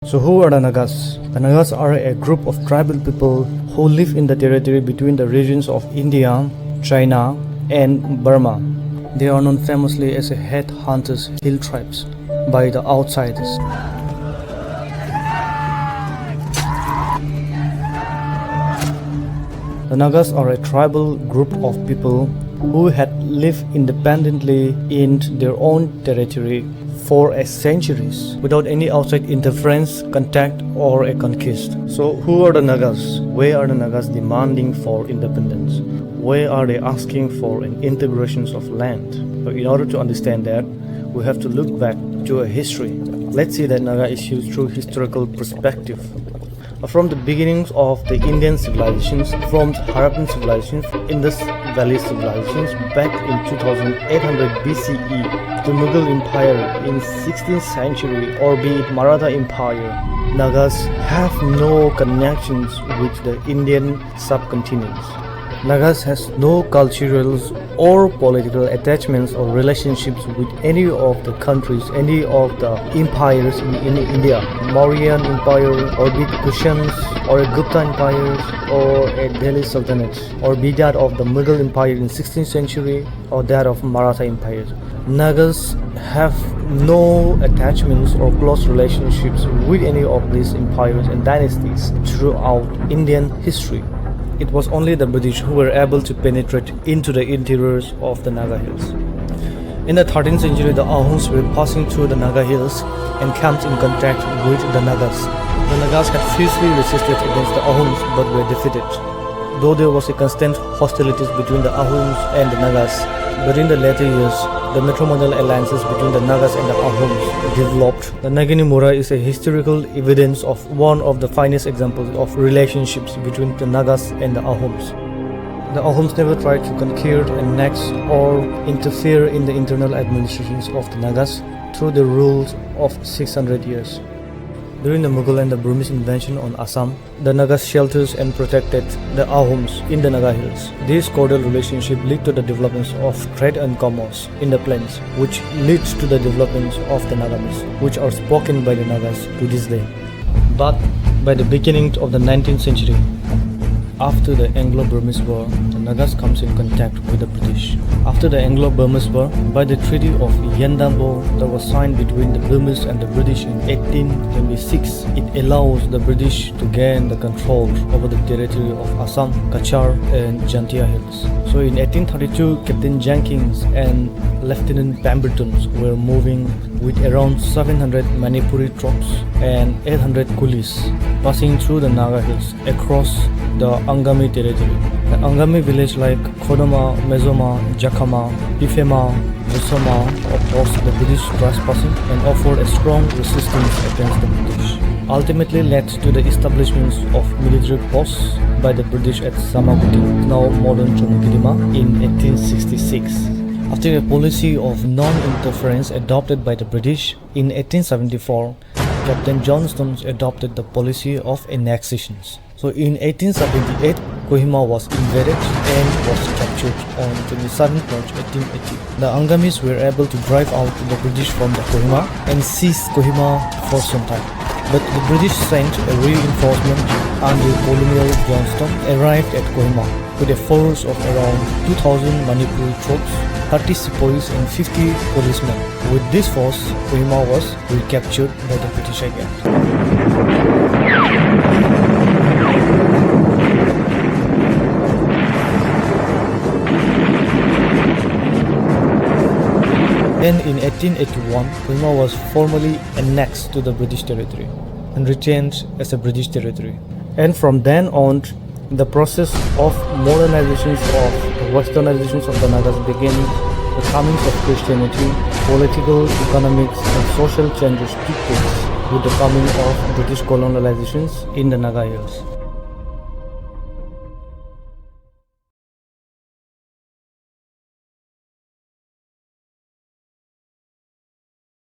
So who are the Nagas? The Nagas are a group of tribal people who live in the territory between the regions of India, China and Burma. They are known famously as a headhunters hill tribes by the outsiders. The Nagas are a tribal group of people who had lived independently in their own territory for centuries without any outside interference, contact or a conquest. So who are the Nagas? Why are the Nagas demanding for independence? Why are they asking for an integration of land? So in order to understand that, we have to look back to a history. Let's see that Naga is used through historical perspective. From the beginnings of the Indian civilizations, from Harappan civilizations, Indus Valley civilizations back in 2800 BCE, the Mughal Empire in 16th century, or be it Maratha Empire, Nagas have no connections with the Indian subcontinent. Nagas has no cultural or political attachments or relationships with any of the countries, any of the empires in India. Mauryan Empire, or be it Kushans, or a Gupta Empire, or a Delhi Sultanate, or be that of the Mughal Empire in 16th century, or that of Maratha Empire. Nagas have no attachments or close relationships with any of these empires and dynasties throughout Indian history. It was only the British who were able to penetrate into the interiors of the Naga Hills. In the 13th century, the Ahoms were passing through the Naga Hills and came in contact with the Nagas. The Nagas had fiercely resisted against the Ahoms but were defeated, though there was a constant hostilities between the Ahoms and the Nagas. But in the later years, the matrimonial alliances between the Nagas and the Ahoms developed. The Nagini Mura is a historical evidence of one of the finest examples of relationships between the Nagas and the Ahoms. The Ahoms never tried to conquer, annex or interfere in the internal administrations of the Nagas through the rules of 600 years. During the Mughal and the Burmese invasion on Assam, the Nagas shelters and protected the Ahoms in the Naga Hills. This cordial relationship led to the developments of trade and commerce in the plains, which leads to the developments of the Nagamis, which are spoken by the Nagas to this day. But by the beginning of the 19th century, after the Anglo-Burmese War, the Nagas comes in contact with the British. After the Anglo-Burmese War, by the Treaty of Yandambo that was signed between the Burmese and the British in 1826, it allows the British to gain the control over the territory of Assam, Kachar and Jantia Hills. So in 1832, Captain Jenkins and Lieutenant Pemberton were moving with around 700 Manipuri troops and 800 coolies, passing through the Naga Hills across the Angami territory. The Angami village like Khodama, Mezoma, Jakama, Pifema, Vusoma opposed the British trespassing and offered a strong resistance against the British. Ultimately led to the establishment of military posts by the British at Samaguti, now modern Chonokidima, in 1866. After a policy of non-interference adopted by the British in 1874, Captain Johnston adopted the policy of annexations. So in 1878, Kohima was invaded and was captured on 27 March 1880. The Angamis were able to drive out the British from the Kohima and seize Kohima for some time. But the British sent a reinforcement under Colonel Johnston arrived at Kohima with a force of around 2,000 Manipuri troops, 30 sepoys and 50 policemen. With this force, Kohima was recaptured by the British again. Then in 1881, Kohima was formally annexed to the British territory and retained as a British territory. And from then on, the process of modernizations of the westernizations of the Nagas began. The comings of Christianity, political, economic and social changes took place with the coming of British colonizations in the Naga Hills.